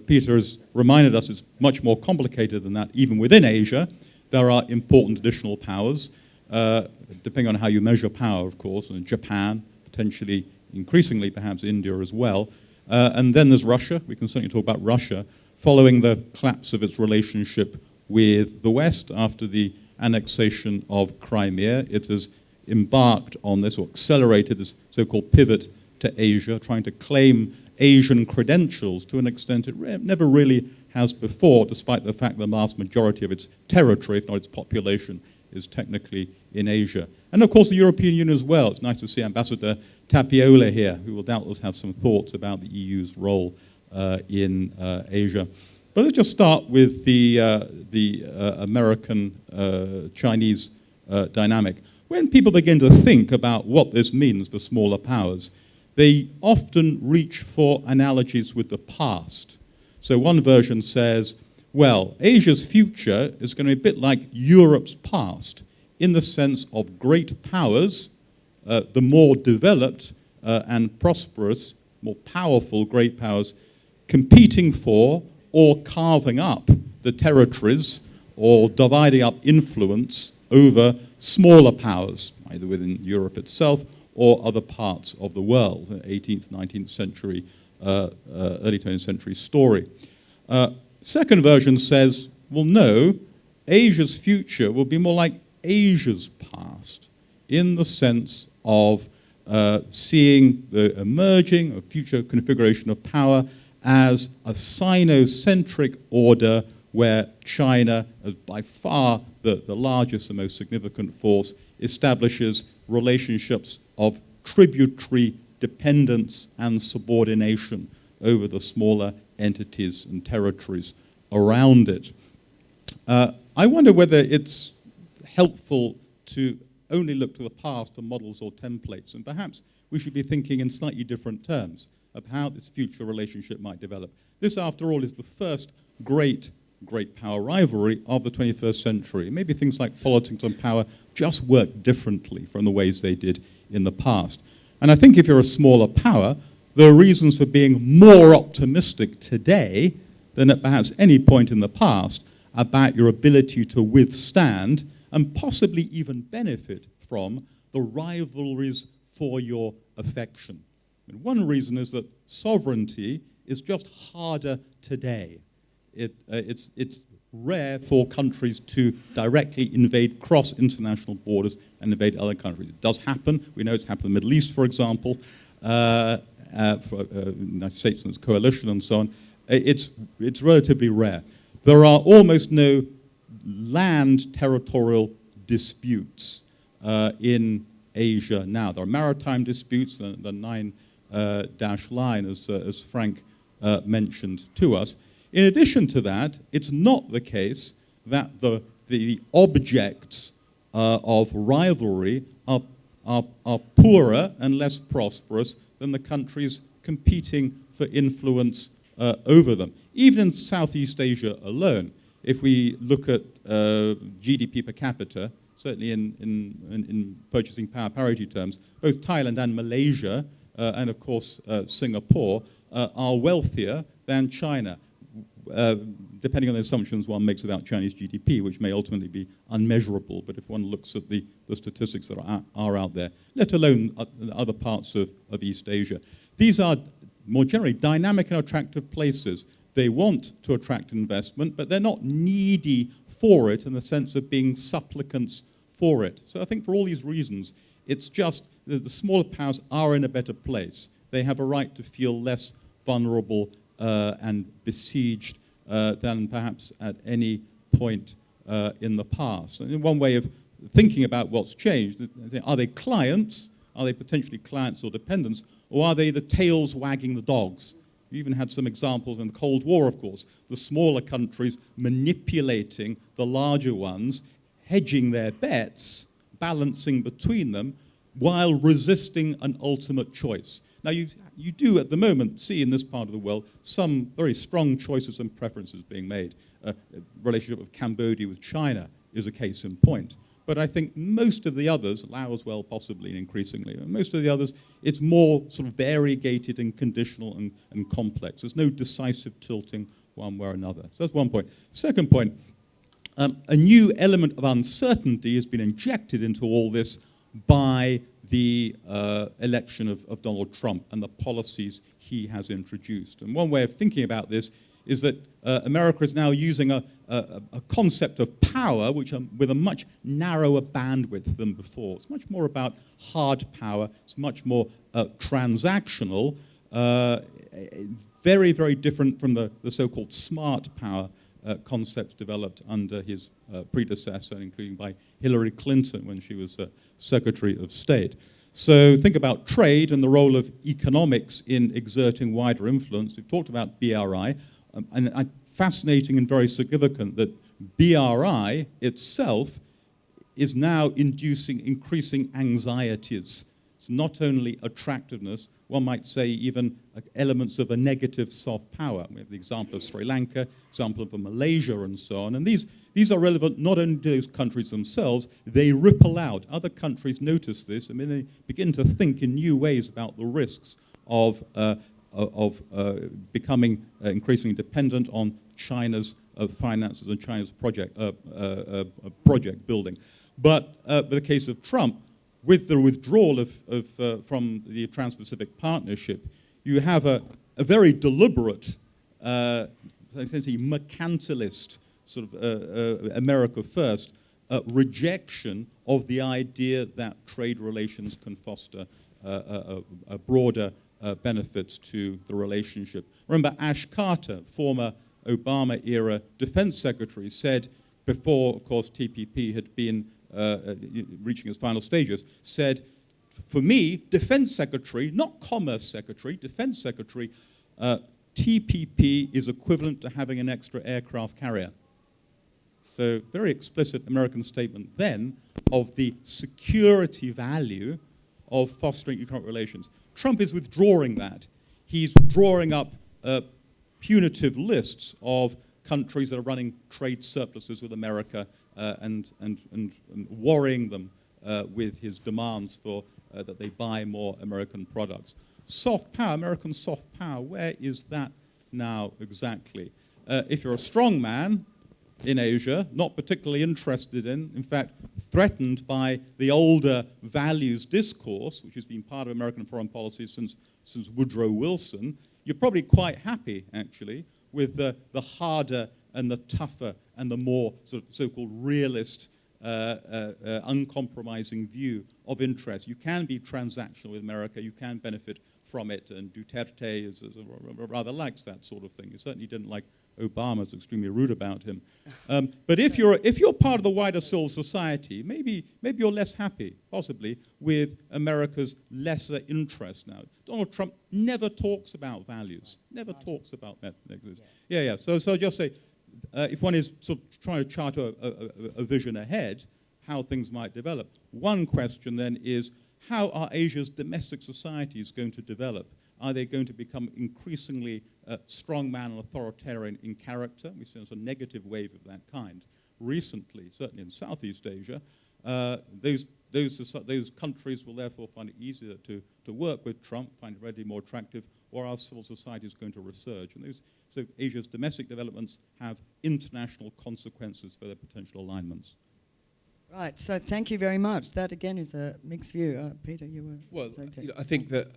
Peter has reminded us it's much more complicated than that. Even within Asia, there are important additional powers, depending on how you measure power, of course, and Japan, potentially, increasingly perhaps India as well. And then there's Russia. We can certainly talk about Russia, following the collapse of its relationship with the West after the annexation of Crimea. It has embarked on this, or accelerated this so-called pivot to Asia, trying to claim Asian credentials to an extent it never really has before, despite the fact the vast majority of its territory, if not its population, is technically in Asia. And of course the European Union as well. It's nice to see Ambassador Tapiola here, who will doubtless have some thoughts about the EU's role in Asia. But let's just start with the American-Chinese dynamic. When people begin to think about what this means for smaller powers, they often reach for analogies with the past. So one version says, well, Asia's future is going to be a bit like Europe's past, in the sense of great powers, the more developed and prosperous, more powerful great powers, competing for or carving up the territories or dividing up influence over smaller powers, either within Europe itself or other parts of the world, 18th, 19th century, early 20th century story. Second version says, well, no, Asia's future will be more like Asia's past, in the sense of seeing the emerging or future configuration of power as a Sino-centric order where China, as by far the largest and most significant force, establishes relationships of tributary dependence and subordination over the smaller entities and territories around it. I wonder whether it's helpful to only look to the past for models or templates, and perhaps we should be thinking in slightly different terms of how this future relationship might develop. This, after all, is the first great power rivalry of the 21st century. Maybe things like politics and power just work differently from the ways they did in the past. And I think if you're a smaller power, there are reasons for being more optimistic today than at perhaps any point in the past about your ability to withstand and possibly even benefit from the rivalries for your affection. And one reason is that sovereignty is just harder today. It's rare for countries to directly invade cross-international borders and invade other countries. It does happen. We know it's happened in the Middle East, for example, for the United States and its coalition and so on. It's relatively rare. There are almost no land territorial disputes in Asia now. There are maritime disputes, the nine-dash line, as Frank mentioned to us. In addition to that, it's not the case that the objects of rivalry are poorer and less prosperous than the countries competing for influence over them. Even in Southeast Asia alone, if we look at GDP per capita, certainly in purchasing power parity terms, both Thailand and Malaysia, and of course Singapore, are wealthier than China, depending on the assumptions one makes about Chinese GDP, which may ultimately be unmeasurable. But if one looks at the statistics that are out there, let alone other parts of East Asia, these are more generally dynamic and attractive places. They want to attract investment, but they're not needy for it in the sense of being supplicants for it. So I think for all these reasons, it's just that the smaller powers are in a better place. They have a right to feel less vulnerable and besieged than perhaps at any point in the past. And one way of thinking about what's changed, are they clients? Are they potentially clients or dependents? Or are they the tails wagging the dogs? We even had some examples in the Cold War, of course, the smaller countries manipulating the larger ones, hedging their bets, balancing between them, while resisting an ultimate choice. Now, you do at the moment see in this part of the world some very strong choices and preferences being made. Relationship of Cambodia with China is a case in point. But I think most of the others, Laos well possibly and increasingly, most of the others, it's more sort of variegated and conditional and complex. There's no decisive tilting one way or another. So that's one point. Second point, a new element of uncertainty has been injected into all this by the election of Donald Trump and the policies he has introduced. And one way of thinking about this is that America is now using a concept of power which with a much narrower bandwidth than before. It's much more about hard power. It's much more transactional, very, very different from the so-called smart power concepts developed under his predecessor, including by Hillary Clinton when she was Secretary of State. So think about trade and the role of economics in exerting wider influence. We've talked about BRI, and fascinating and very significant that BRI itself is now inducing increasing anxieties. It's not only attractiveness, one might say even elements of a negative soft power. We have the example of Sri Lanka, example of Malaysia and so on. And these are relevant not only to those countries themselves, they ripple out. Other countries notice this. I mean, they begin to think in new ways about the risks of becoming increasingly dependent on China's finances and China's project building. But in the case of Trump, with the withdrawal from the Trans-Pacific Partnership, you have a very deliberate, essentially mercantilist, sort of America first, rejection of the idea that trade relations can foster a broader benefits to the relationship. Remember, Ash Carter, former Obama-era defense secretary, said before, of course, TPP had been reaching its final stages, said, for me, defense secretary, not commerce secretary, defense secretary, TPP is equivalent to having an extra aircraft carrier. So very explicit American statement then of the security value of fostering economic relations. Trump is withdrawing that. He's drawing up punitive lists of countries that are running trade surpluses with America and worrying them with his demands for that they buy more American products. Soft power, American soft power, where is that now exactly? If you're a strong man in Asia, not particularly interested in fact, threatened by the older values discourse, which has been part of American foreign policy since Woodrow Wilson, you're probably quite happy, actually, with the harder and the tougher and the more sort of so-called realist, uncompromising view of interest. You can be transactional with America, you can benefit from it, and Duterte rather likes that sort of thing. He certainly didn't like Obama's extremely rude about him. But if you're part of the wider civil society, maybe you're less happy, possibly, with America's lesser interest now. Donald Trump never talks about values, never talks about methods. Yeah. So just say, if one is sort of trying to chart a vision ahead, how things might develop. One question then is, how are Asia's domestic societies going to develop? Are they going to become increasingly strongman and authoritarian in character? We've seen a negative wave of that kind recently, certainly in Southeast Asia. Those countries will therefore find it easier to work with Trump, find it readily more attractive, or our civil society is going to resurge. And so Asia's domestic developments have international consequences for their potential alignments. Right, so thank you very much. That, again, is a mixed view. Peter, you were... Well, I think that,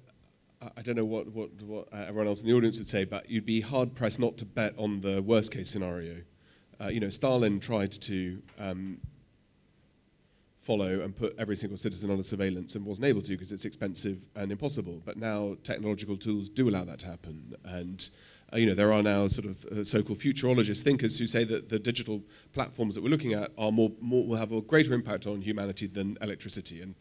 I don't know what everyone else in the audience would say, but you'd be hard-pressed not to bet on the worst-case scenario. Stalin tried to follow and put every single citizen under surveillance and wasn't able to because it's expensive and impossible. But now technological tools do allow that to happen. And there are now sort of so-called futurologist thinkers who say that the digital platforms that we're looking at are will have a greater impact on humanity than electricity. And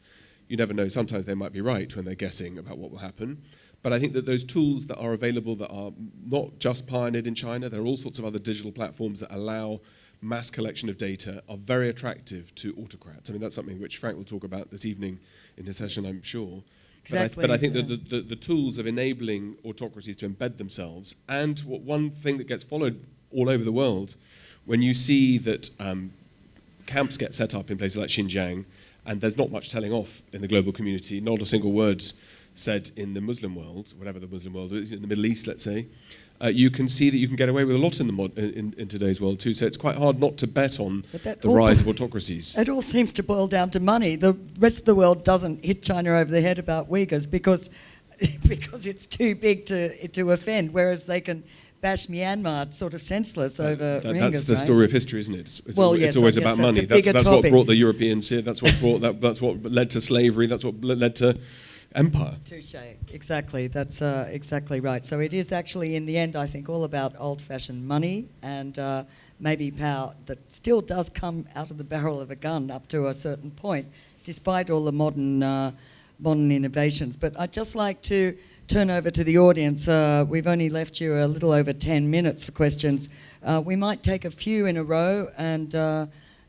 you never know. Sometimes they might be right when they're guessing about what will happen. But I think that those tools that are available that are not just pioneered in China, there are all sorts of other digital platforms that allow mass collection of data, are very attractive to autocrats. I mean, that's something which Frank will talk about this evening in his session, I'm sure. Exactly, But I think yeah. that the tools of enabling autocracies to embed themselves, and one thing that gets followed all over the world, when you see that camps get set up in places like Xinjiang, and there's not much telling off in the global community, not a single word said in the Muslim world, whatever the Muslim world is, in the Middle East, let's say, you can see that you can get away with a lot in today's world too. So it's quite hard not to bet on the rise of autocracies. It all seems to boil down to money. The rest of the world doesn't hit China over the head about Uyghurs because it's too big to offend, whereas they can bash Myanmar sort of senseless over Rohingyas. That's the right? story of history, isn't it? It's Yes, always I guess about that's money. a bigger That's what topic. brought the Europeans here. That's what led to slavery. That's what led to empire. Touche. Exactly. That's exactly right. So it is actually, in the end, I think, all about old-fashioned money and maybe power that still does come out of the barrel of a gun up to a certain point, despite all the modern innovations. But I'd just like to turn over to the audience. We've only left you a little over 10 minutes for questions. We might take a few in a row and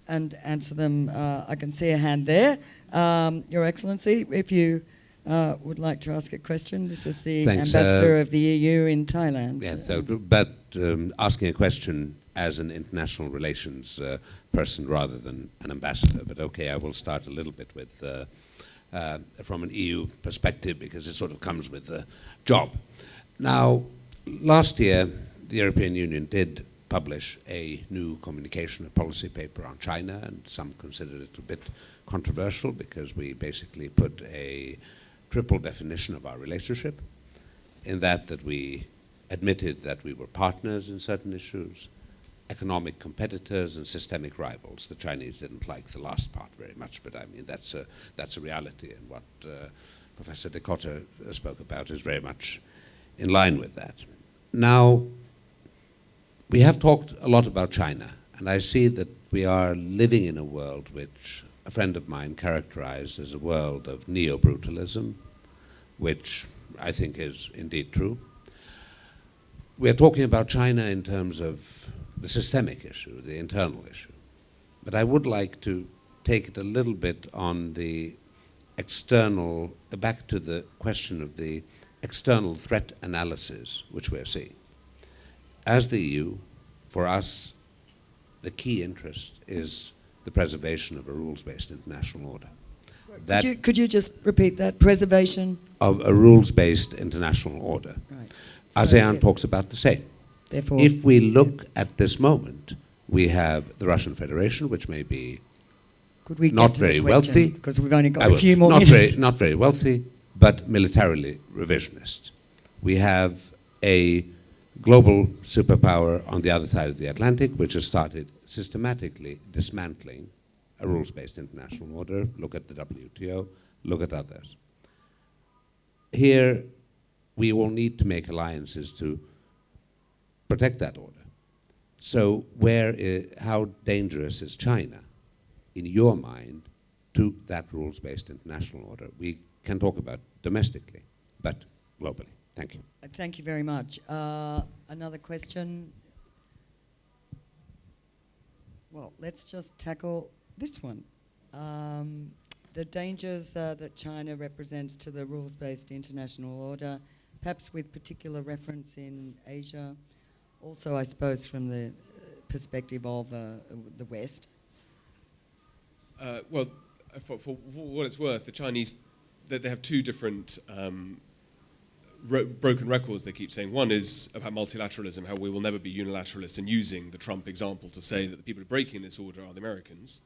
answer them. I can see a hand there. Your Excellency, if you would like to ask a question. This is the Thanks, Ambassador of the EU in Thailand. Yes, but asking a question as an international relations person rather than an ambassador. But okay, I will start a little bit with from an EU perspective because it sort of comes with the job. Now, last year, the European Union did publish a new communication, a policy paper on China, and some considered it a bit controversial because we basically put a triple definition of our relationship, in that we admitted that we were partners in certain issues, economic competitors and systemic rivals. The Chinese didn't like the last part very much, but I mean that's a reality, and what Professor Dikotter spoke about is very much in line with that. Now, we have talked a lot about China, and I see that we are living in a world which a friend of mine characterized as a world of neo-brutalism, which I think is indeed true. We are talking about China in terms of the systemic issue, the internal issue. But I would like to take it a little bit on the external, back to the question of the external threat analysis which we're seeing. As the EU, for us, the key interest is the preservation of a rules-based international order. Could you just repeat that? Preservation? Of a rules-based international order. Right. ASEAN talks about the same. Therefore, If we look at this moment, we have the Russian Federation, which may be could we not get to the very question? wealthy. Because we've only got I a will. few more not minutes. not very wealthy, but militarily revisionist. We have a global superpower on the other side of the Atlantic, which has started systematically dismantling a rules-based international order. Look at the WTO, look at others. Here, we will need to make alliances to protect that order. So how dangerous is China, in your mind, to that rules-based international order? We can talk about domestically, but globally. Thank you. Thank you very much. Another question? Well, let's just tackle this one. The dangers that China represents to the rules-based international order, perhaps with particular reference in Asia, also, I suppose, from the perspective of the West. Well, for what it's worth, the Chinese, they have two different broken records, they keep saying. One is about multilateralism, how we will never be unilateralist, and using the Trump example to say that the people breaking this order are the Americans.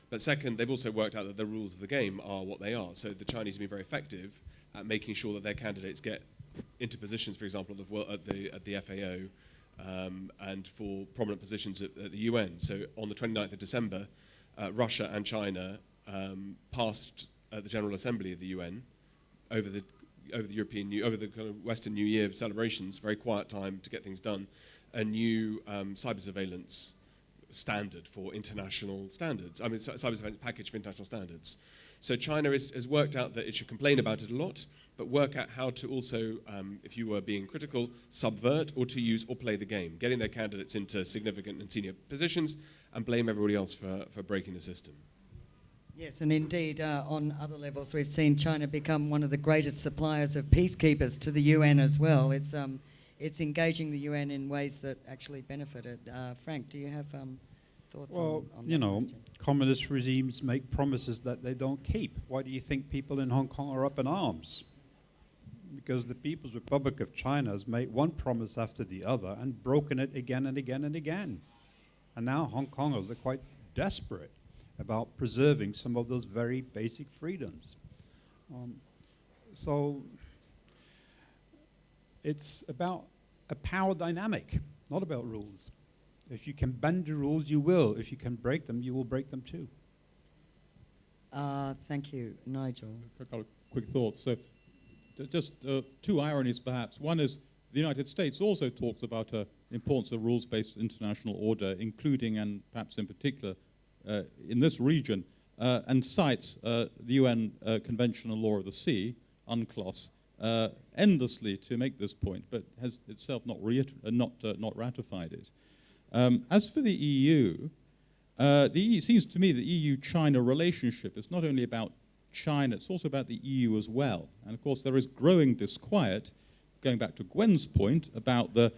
But second, they've also worked out that the rules of the game are what they are. So the Chinese have been very effective at making sure that their candidates get into positions, for example, at the FAO, and for prominent positions at the UN. So on the 29th of December, Russia and China passed at the General Assembly of the UN over the kind of Western New Year celebrations, very quiet time to get things done, a new cyber surveillance standard for international standards. I mean, cyber surveillance package for international standards. So China has worked out that it should complain about it a lot, but work out how to also, if you were being critical, subvert or to use or play the game, getting their candidates into significant and senior positions and blame everybody else for breaking the system. Yes, and indeed, on other levels, we've seen China become one of the greatest suppliers of peacekeepers to the UN as well. It's engaging the UN in ways that actually benefit it. Frank, do you have thoughts on you that know, question? communist regimes make promises that they don't keep. Why do you think people in Hong Kong are up in arms? Because the People's Republic of China has made one promise after the other and broken it again and again and again. And now Hong Kongers are quite desperate about preserving some of those very basic freedoms. So it's about a power dynamic, not about rules. If you can bend the rules, you will. If you can break them, you will break them too. Thank you, Nigel. A couple of quick thoughts. So, just two ironies, perhaps. One is the United States also talks about the importance of rules-based international order, including and perhaps in particular in this region, and cites the UN Convention on Law of the Sea, UNCLOS, endlessly to make this point, but has itself not ratified it. As for the EU, it seems to me the EU-China relationship is not only about China, it's also about the EU as well. And of course there is growing disquiet, going back to Gwen's point, about the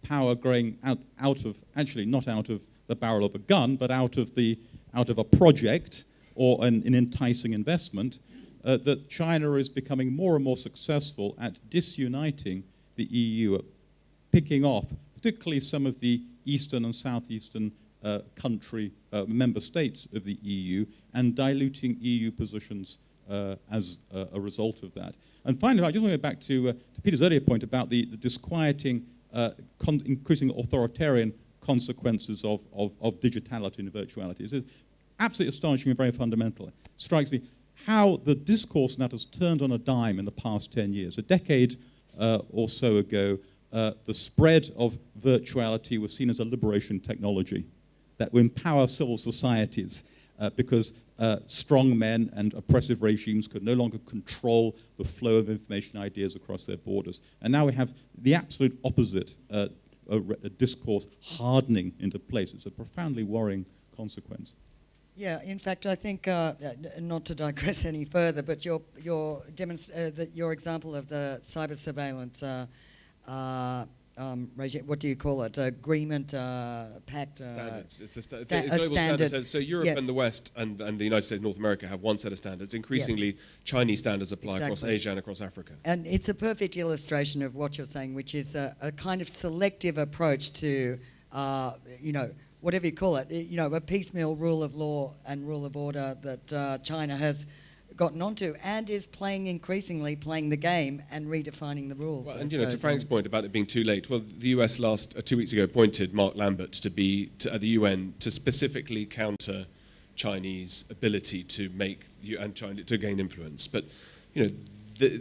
power growing out of, actually not out of the barrel of a gun, but out of a project or an enticing investment, that China is becoming more and more successful at disuniting the EU, at picking off particularly some of the eastern and southeastern member states of the EU, and diluting EU positions as a result of that. And finally, I just want to go back to Peter's earlier point about the disquieting, increasing authoritarian consequences of digitality and virtuality. It's absolutely astonishing and very fundamental. It strikes me how the discourse on that has turned on a dime in the past 10 years. A decade or so ago, the spread of virtuality was seen as a liberation technology that would empower civil societies because strong men and oppressive regimes could no longer control the flow of information ideas across their borders. And now we have the absolute opposite discourse hardening into place. It's a profoundly worrying consequence. Yeah, in fact, I think, not to digress any further, but your example of the cyber surveillance regime, what do you call it? Agreement, pact? Standards. It's the a global standard. So Europe and the West and the United States and North America have one set of standards. Increasingly, Chinese standards apply across Asia and across Africa. And it's a perfect illustration of what you're saying, which is a kind of selective approach to, whatever you call it, a piecemeal rule of law and rule of order that China has gotten onto and is increasingly playing the game and redefining the rules. Well, and to Frank's point about it being too late, well, the US 2 weeks ago appointed Mark Lambert at the UN to specifically counter Chinese ability to to gain influence. But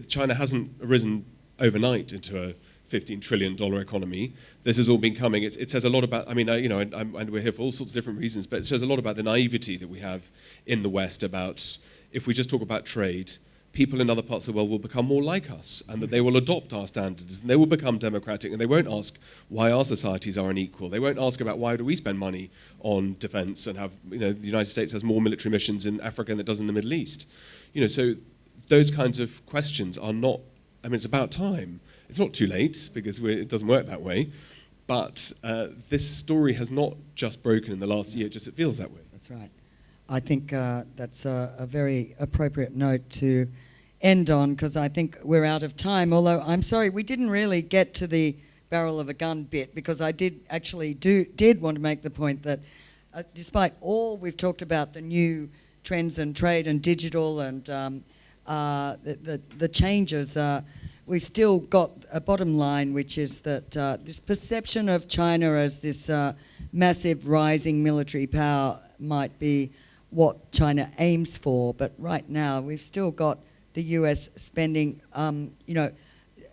China hasn't arisen overnight into a $15 trillion economy. This has all been coming. It says a lot about, and we're here for all sorts of different reasons, but it says a lot about the naivety that we have in the West about, if we just talk about trade, people in other parts of the world will become more like us, and that they will adopt our standards, and they will become democratic, and they won't ask why our societies are unequal. They won't ask about why do we spend money on defense and have, the United States has more military missions in Africa than it does in the Middle East. So those kinds of questions are not, it's about time. It's not too late, because it doesn't work that way. But this story has not just broken in the last year, just it feels that way. That's right. I think that's a very appropriate note to end on, because I think we're out of time. Although, I'm sorry, we didn't really get to the barrel of a gun bit, because I did want to make the point that despite all we've talked about, the new trends in trade and digital and the changes, we've still got a bottom line, which is that this perception of China as this massive rising military power might be what China aims for, but right now we've still got the US spending,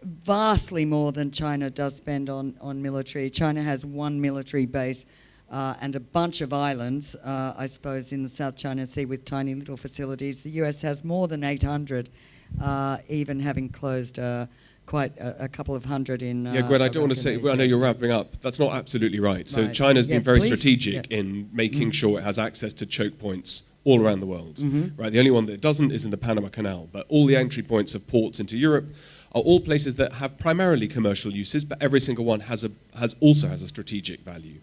vastly more than China does spend on military. China has one military base and a bunch of islands, I suppose, in the South China Sea with tiny little facilities. The US has more than 800, even having closed quite a couple of hundred in. Yeah, Gwen, I don't want to say, well, I know you're wrapping up. That's not absolutely right. So Right. China's Yeah, been very please. strategic Yeah. in making sure it has access to choke points all around the world. Right, the only one that it doesn't is in the Panama Canal. But all the entry points of ports into Europe are all places that have primarily commercial uses, but every single one also has a strategic value.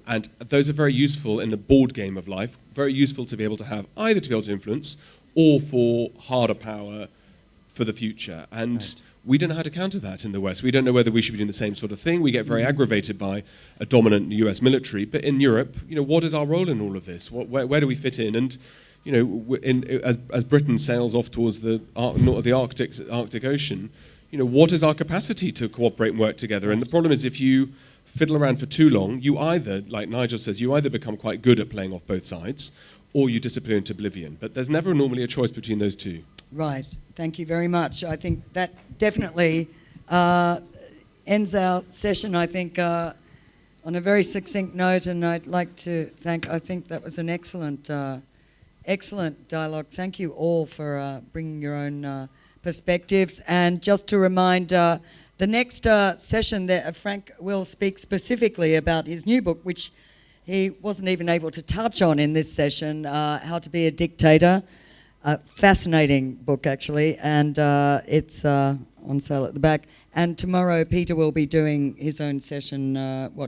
And those are very useful in the board game of life, very useful to be able to have, either to be able to influence or for harder power for the future. And we don't know how to counter that in the West. We don't know whether we should be doing the same sort of thing. We get very aggravated by a dominant US military. But in Europe, what is our role in all of this? Where do we fit in? And as Britain sails off towards the Arctic Ocean, what is our capacity to cooperate and work together? And the problem is, if you fiddle around for too long, you either, like Nigel says, you either become quite good at playing off both sides, or you disappear into oblivion. But there's never normally a choice between those two. Right. Thank you very much. I think that definitely ends our session, I think, on a very succinct note, and I'd like to I think that was an excellent dialogue. Thank you all for bringing your own perspectives. And just to remind, the next session that Frank will speak specifically about his new book, which he wasn't even able to touch on in this session, How to Be a Dictator. A fascinating book, actually, and it's on sale at the back. And tomorrow, Peter will be doing his own session,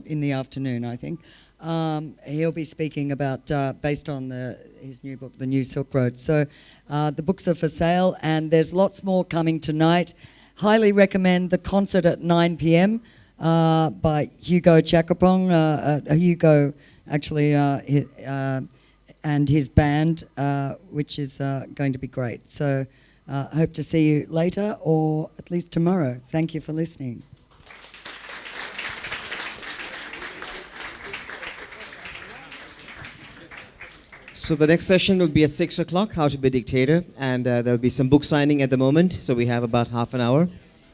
in the afternoon, I think. He'll be speaking about, based on his new book, The New Silk Road. So the books are for sale, and there's lots more coming tonight. Highly recommend the concert at 9 p.m. By Hugo Chakapong. Hugo, actually, and his band, which is going to be great. So hope to see you later, or at least tomorrow. Thank you for listening. So the next session will be at 6 o'clock, How to Be a Dictator, and there'll be some book signing at the moment, so we have about half an hour.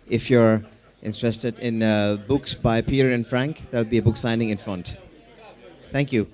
If you're interested in books by Peter and Frank, there'll be a book signing in front. Thank you.